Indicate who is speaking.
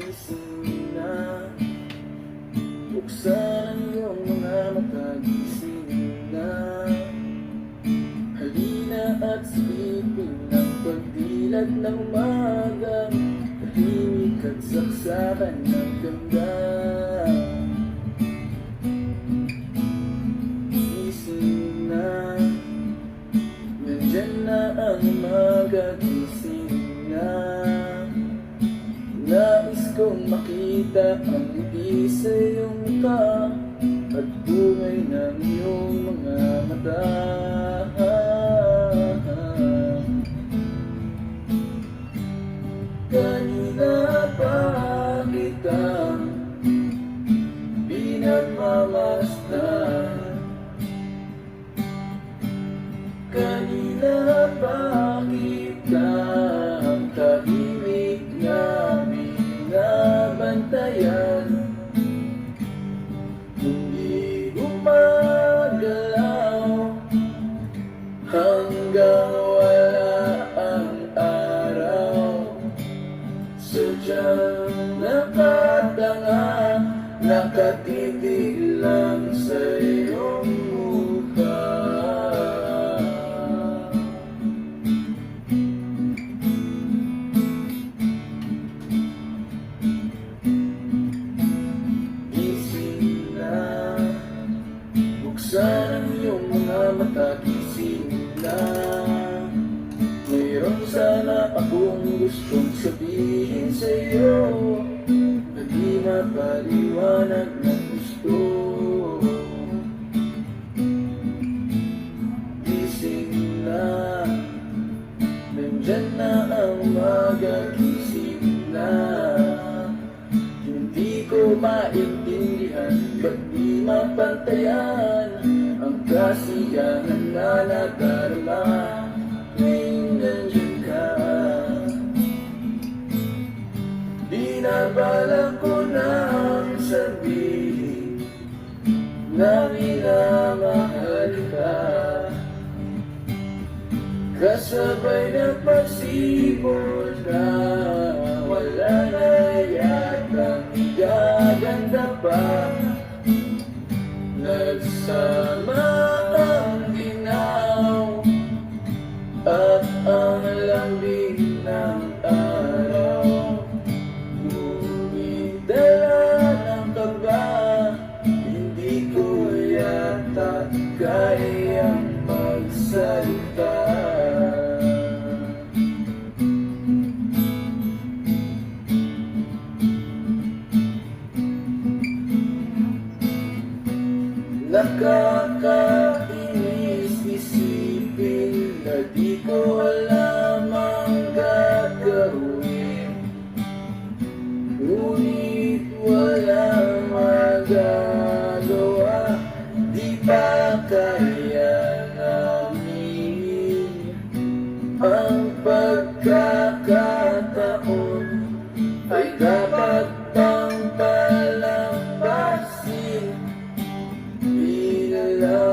Speaker 1: Gising na, buksan ang iyong mga mata. Gising na, halina at silipin ang pagdilat ng umaga. Tahimik at saksakan ng ganda. Gising na, nandyan na ang umaga. Gising na, nais kong makita ang ngiti sa iyong mukha at bungay ng iyong mga mata. Kanina pa kita pinagmamasdan, kanina pa kita ang tahimik na binabantayan. Hindi gumagalaw hanggang wala ang araw. Sadyang nakatanga, nakatitig lang sa iyong mukha. Gising na, buksan ang iyong mga mata. Gising na, mayroon sana akong gustong sabihin sa iyo na di mapaliwanag ng gusto. Gising na, nandyan na ang umaga. Gising na, hindi ko maintindihan ba't di mapantayan ang kasiyahan na nadarama tuwing nandyan ka. Binabala ko nang sabihin na minamahal ka, kasabay na pagsibol na wala na yatang gaganda pa. Nagsama ang ginaw at ang lambing ng araw. Ngunit dala ng kaba, hindi ko yata kayang magsalita. Nakakainis isipin na di ko alam ang gagawin, ngunit walang magagawa. Di pa kaya namin ang pagkakataon ay dapat pang palampasin. Di na lang